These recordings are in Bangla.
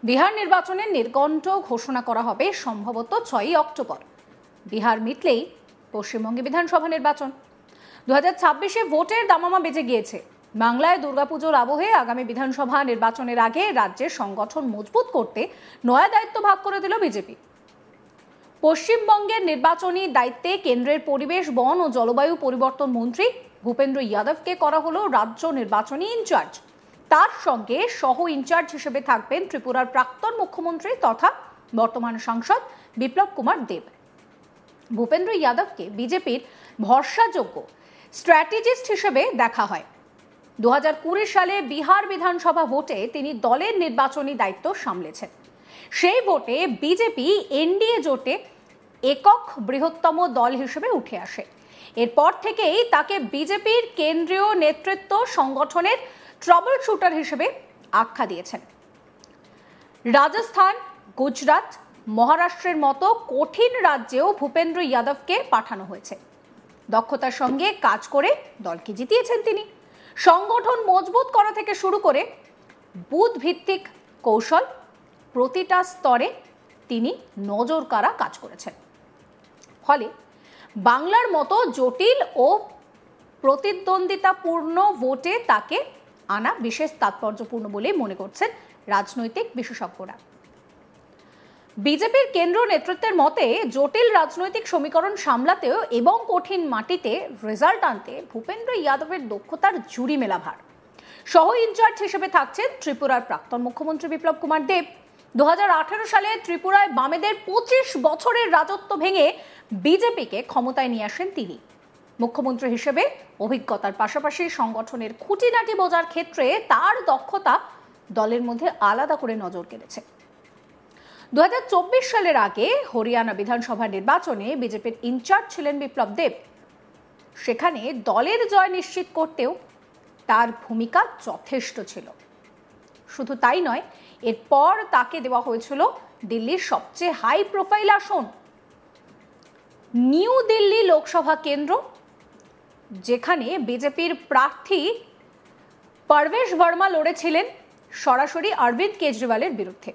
বিহার নির্বাচনের নির্ঘণ্ট ঘোষণা করা হবে সম্ভবত 6ই অক্টোবর। বিহার মিটলেই পশ্চিমবঙ্গে বিধানসভা নির্বাচন। 2026-এ ভোটের দামামা বেজে গিয়েছে। বাংলায় দুর্গাপুজোর আবহে আগামী বিধানসভা নির্বাচনের আগে রাজ্যের সংগঠন মজবুত করতে নয়া দায়িত্ব ভাগ করে দিল বিজেপি। পশ্চিমবঙ্গের নির্বাচনী দায়িত্বে কেন্দ্রের পরিবেশ, বন ও জলবায়ু পরিবর্তন মন্ত্রী ভূপেন্দ্র যাদবকে করা হলো রাজ্য নির্বাচনী ইনচার্জ। তার সঙ্গে সহ ইনচার্জ হিসেবে থাকবেন ত্রিপুরার প্রাক্তন মুখ্যমন্ত্রী তথা বর্তমান সাংসদ বিপ্লব কুমার দেব। ভূপেন্দ্র যাদবকে বিজেপির ভরসাযোগ্য স্ট্র্যাটেজিস্ট হিসেবে দেখা হয়। 2020 সালে বিহার বিধানসভা ভোটে তিনি দলের নির্বাচনী দায়িত্ব সামলেছেন। সেই ভোটে বিজেপি এনডিএ জোটে একক বৃহত্তম দল হিসেবে উঠে আসে। এরপর থেকেই তাকে বিজেপির কেন্দ্রীয় নেতৃত্ব সংগঠনের ট্রাবল শুটার হিসেবে আখ্যা দিয়েছেন। রাজস্থান, গুজরাট, মহারাষ্ট্রের মতো কঠিন রাজ্যেও ভূপেন্দ্র যাদবকে পাঠানো হয়েছে। দক্ষতার সঙ্গে কাজ করে দলকে জিতিয়েছেন তিনি। সংগঠন মজবুত করা থেকে শুরু করে বুথ ভিত্তিক কৌশল প্রতিটা স্তরে তিনি নজর কাড়া কাজ করেছেন। ফলে বাংলার মতো জটিল ও প্রতিদ্বন্দ্বিতাপূর্ণ ভোটে তাকে আনা বিশেষ তাৎপর্যপূর্ণ বলে মনে করছেন রাজনৈতিক বিশেষজ্ঞরা। বিজেপির কেন্দ্র নেতৃত্বের মতে জটিল রাজনৈতিক সমীকরণ সামলাতেও এবং কঠিন মাটিতে রেজাল্ট আনতে ভূপেন্দ্র যাদবের দক্ষতার জুড়ি মেলা ভার। সহ ইনচার্জ হিসেবে থাকছেন ত্রিপুরার প্রাক্তন মুখ্যমন্ত্রী বিপ্লব কুমার দেব। 2018 সালে ত্রিপুরায় বামেদের 25 বছরের রাজত্ব ভেঙে বিজেপিকে ক্ষমতায় নিয়ে আসেন তিনি। মুখ্যমন্ত্রী হিসেবে অভিজ্ঞতার পাশাপাশি সংগঠনের খুঁটিনাটি বোঝার ক্ষেত্রে তার দক্ষতা দলের মধ্যে আলাদা করে নজর কেড়েছে। 2024 সালের আগে হরিয়ানা বিধানসভা নির্বাচনে বিজেপির ইনচার্জ ছিলেন বিপ্লব দেব। সেখানে দলের জয় নিশ্চিত করতেও তার ভূমিকা যথেষ্ট ছিল। শুধু তাই নয়, এরপর তাকে দেওয়া হয়েছিল দিল্লির সবচেয়ে হাই প্রোফাইল আসন নিউ দিল্লি লোকসভা কেন্দ্র, যেখানে বিজেপির প্রার্থী পারভেশ বর্মা লড়েছিলেন সরাসরি অরবিন্দ কেজরিওয়ালের বিরুদ্ধে।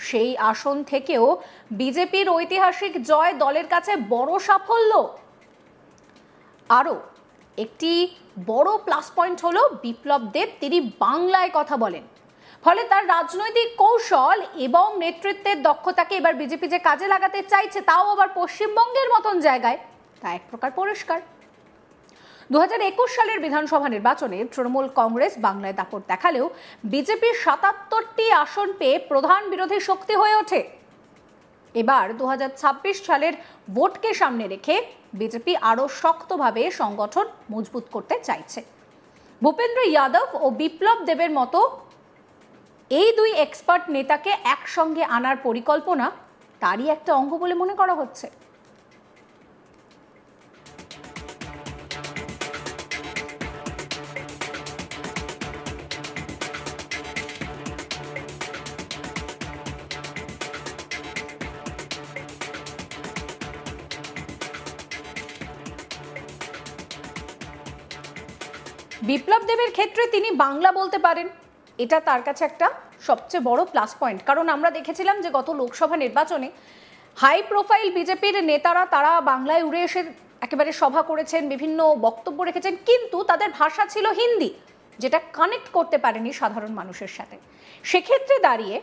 সেই আসন থেকেও বিজেপির ঐতিহাসিক জয় দলের কাছে বড় সাফল্য। আরও একটি বড় প্লাস পয়েন্ট হলো বিপ্লব দেব তিনি বাংলায় কথা বলেন। ফলে তার রাজনৈতিক কৌশল এবং নেতৃত্বের দক্ষতাকে এবার বিজেপি যে কাজে লাগাতে চাইছে, তাও আবার পশ্চিমবঙ্গের মতন জায়গায়, তা এক প্রকার পরিষ্কার। 2021 সালের বিধানসভা নির্বাচনে তৃণমূল কংগ্রেস বাংলায় দাপট দেখালেও বিজেপি 77টি আসন পেয়ে প্রধান বিরোধী শক্তি হয়ে ওঠে। এবার 2026 সালের ভোটকে সামনে রেখে বিজেপি আরও শক্তভাবে সংগঠন মজবুত করতে চাইছে। ভূপেন্দ্র যাদব ও বিপ্লব দেবের মতো এই দুই এক্সপার্ট নেতাকে একসঙ্গে আনার পরিকল্পনা তারই একটা অঙ্গ বলে মনে করা হচ্ছে। বিপ্লব দেবের ক্ষেত্রে তিনি বাংলা বলতে পারেন, এটা তার কাছে একটা সবচেয়ে বড় প্লাস পয়েন্ট। কারণ আমরা দেখেছিলাম যে গত লোকসভা নির্বাচনে হাই প্রোফাইল বিজেপির নেতারা তারা বাংলায় উড়ে এসে একেবারে সভা করেছেন, বিভিন্ন বক্তব্য রেখেছেন, কিন্তু তাদের ভাষা ছিল হিন্দি, যেটা কানেক্ট করতে পারেনি সাধারণ মানুষের সাথে। সেক্ষেত্রে দাঁড়িয়ে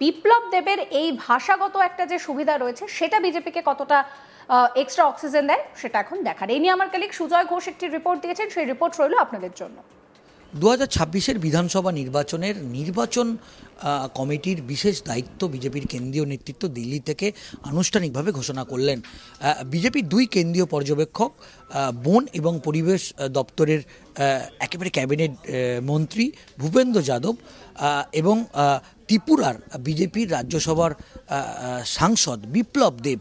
বিপ্লব দেবের এই ভাষাগত একটা যে সুবিধা রয়েছে সেটা বিজেপিকে কতটা এক্সট্রা অক্সিজেন দেয় সেটা এখন দেখার। এই নিয়ে আমার কলিগ সুজয় ঘোষ একটি রিপোর্ট দিয়েছেন, সেই রিপোর্ট রইল আপনাদের জন্য। 2026-এর বিধানসভা নির্বাচনের নির্বাচন কমিটির বিশেষ দায়িত্ব বিজেপির কেন্দ্রীয় নেতৃত্ব দিল্লি থেকে আনুষ্ঠানিকভাবে ঘোষণা করলেন। বিজেপির দুই কেন্দ্রীয় পর্যবেক্ষক, বন এবং পরিবেশ দপ্তরের একেবারে ক্যাবিনেট মন্ত্রী ভূপেন্দ্র যাদব এবং ত্রিপুরার বিজেপির রাজ্যসভার সাংসদ বিপ্লব দেব,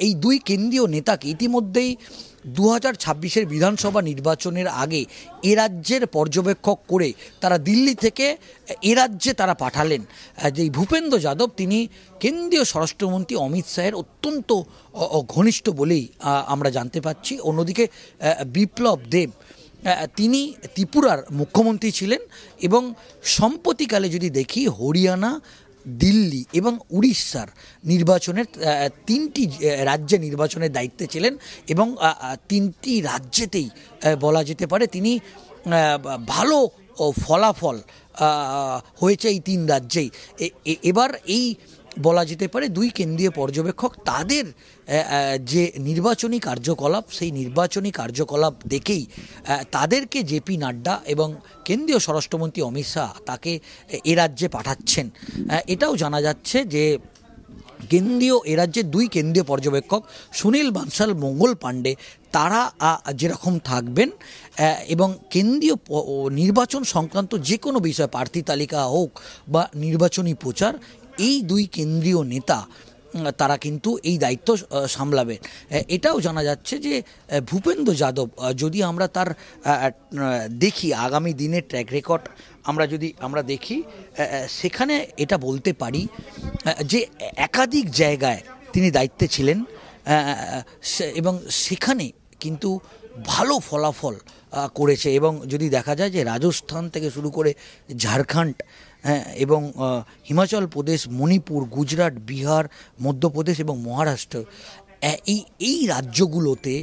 এই দুই কেন্দ্রীয় নেতাকে ইতিমধ্যেই 2026-এর বিধানসভা নির্বাচনের আগে এ রাজ্যের পর্যবেক্ষক করে তারা দিল্লি থেকে এ রাজ্যে তারা পাঠালেন। যে ভূপেন্দ্র যাদব তিনি কেন্দ্রীয় স্বরাষ্ট্রমন্ত্রী অমিত শাহের অত্যন্ত ঘনিষ্ঠ বলেই আমরা জানতে পাচ্ছি। অন্যদিকে বিপ্লব দেব তিনি ত্রিপুরার মুখ্যমন্ত্রী ছিলেন এবং সম্প্রতিকালে যদি দেখি হরিয়ানা, দিল্লি এবং উড়িষ্যার নির্বাচনের তিনটি রাজ্যে নির্বাচনের দায়িত্বে ছিলেন এবং তিনটি রাজ্যেতেই বলা যেতে পারে তিনি ভালো ফলাফল হয়েছে এই তিন রাজ্যেই। এবার এই বলা যেতে পারে দুই কেন্দ্রীয় পর্যবেক্ষক তাদের যে নির্বাচনী কার্যকলাপ, সেই নির্বাচনী কার্যকলাপ দেখেই তাদেরকে জেপি নাড্ডা এবং কেন্দ্রীয় স্বরাষ্ট্রমন্ত্রী অমিত শাহ তাকে এ রাজ্যে পাঠাচ্ছেন। এটাও জানা যাচ্ছে যে এ রাজ্যের দুই কেন্দ্রীয় পর্যবেক্ষক সুনীল বানসাল, মঙ্গল পাণ্ডে, তারা যেরকম থাকবেন এবং কেন্দ্রীয় নির্বাচন সংক্রান্ত যে কোনো বিষয়, প্রার্থী তালিকা হোক বা নির্বাচনী প্রচার, এই দুই কেন্দ্রীয় নেতা তারা কিন্তু এই দায়িত্ব সামলাবেন। এটাও জানা যাচ্ছে যে ভূপেন্দ্র যাদব, যদি আমরা তার দেখি আগামী দিনের ট্র্যাক রেকর্ড আমরা দেখি, সেখানে এটা বলতে পারি যে একাধিক জায়গায় তিনি দায়িত্বে ছিলেন এবং সেখানে কিন্তু ভালো ফলাফল করেছে। এবং যদি দেখা যায় যে রাজস্থান থেকে শুরু করে ঝাড়খণ্ড এবং হিমাচল প্রদেশ, মণিপুর, গুজরাট, বিহার, মধ্যপ্রদেশ এবং মহারাষ্ট্র, এই রাজ্যগুলোতে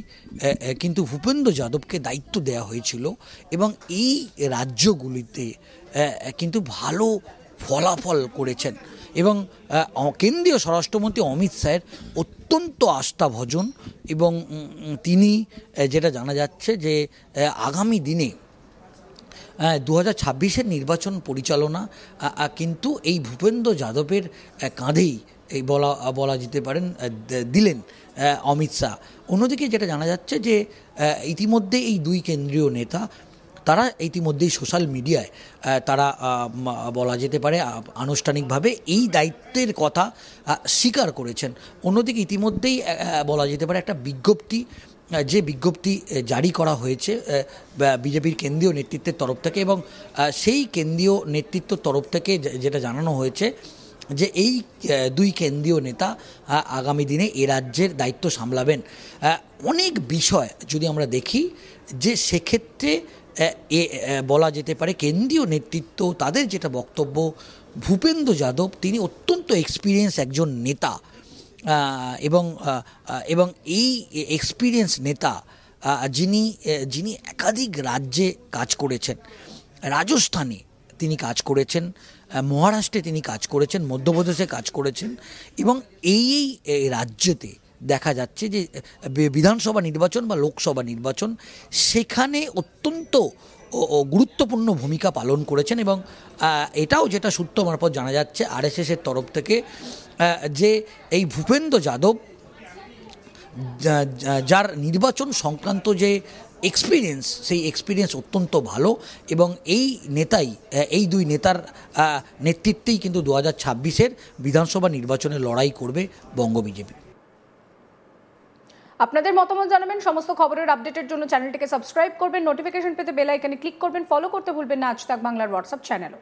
কিন্তু ভূপেন্দ্র যাদবকে দায়িত্ব দেওয়া হয়েছিল এবং এই রাজ্যগুলিতে কিন্তু ভালো ফলাফল করেছেন এবং কেন্দ্রীয় স্বরাষ্ট্রমন্ত্রী অমিত শাহের অত্যন্ত আস্থাভাজন এবং তিনি, যেটা জানা যাচ্ছে যে আগামী দিনে 2026-এর নির্বাচন পরিচালনা কিন্তু এই ভূপেন্দ্র যাদবের কাঁধেই বলা যেতে পারেন দিলেন অমিত শাহ। অন্যদিকে যেটা জানা যাচ্ছে যে ইতিমধ্যে এই দুই কেন্দ্রীয় নেতা তারা ইতিমধ্যেই সোশ্যাল মিডিয়ায় তারা বলা যেতে পারে আনুষ্ঠানিকভাবে এই দায়িত্বের কথা স্বীকার করেছেন। অন্যদিকে ইতিমধ্যেই বলা যেতে পারে একটা বিজ্ঞপ্তি, যে বিজ্ঞপ্তি জারি করা হয়েছে বিজেপির কেন্দ্রীয় নেতৃত্বের তরফ থেকে এবং সেই কেন্দ্রীয় নেতৃত্বের তরফ থেকে যেটা জানানো হয়েছে যে এই দুই কেন্দ্রীয় নেতা আগামী দিনে এ রাজ্যের দায়িত্ব সামলাবেন। অনেক বিষয় যদি আমরা দেখি যে সেক্ষেত্রে বলা যেতে পারে কেন্দ্রীয় নেতৃত্ব তাদের যেটা বক্তব্য, ভূপেন্দ্র যাদব তিনি অত্যন্ত এক্সপিরিয়েন্স একজন নেতা এবং এই এক্সপিরিয়েন্স নেতা যিনি একাধিক রাজ্যে কাজ করেছেন। রাজস্থানে তিনি কাজ করেছেন, মহারাষ্ট্রে তিনি কাজ করেছেন, মধ্যপ্রদেশে কাজ করেছেন এবং এই রাজ্যেতে দেখা যাচ্ছে যে বিধানসভা নির্বাচন বা লোকসভা নির্বাচন সেখানে অত্যন্ত গুরুত্বপূর্ণ ভূমিকা পালন করেছেন এবং এটাও যেটা সূত্র মারফত জানা যাচ্ছে আরএসএসের তরফ থেকে যে এই ভূপেন্দ্র যাদব যার নির্বাচন সংক্রান্ত যে এক্সপিরিয়েন্স, সেই এক্সপিরিয়েন্স অত্যন্ত ভালো এবং এই দুই নেতার নেতৃত্বেই কিন্তু 2026-এর বিধানসভা নির্বাচনে লড়াই করবে বঙ্গ বিজেপি। আপনাদের মতামত জানাবেন। সমস্ত খবরের আপডেটের জন্য চ্যানেলটিকে সাবস্ক্রাইব করবেন, নোটিফিকেশন পেতে বেল আইকনে ক্লিক করবেন, ফলো করতে ভুলবেন না আজ তাক বাংলার হোয়াটসঅ্যাপ চ্যানেলও।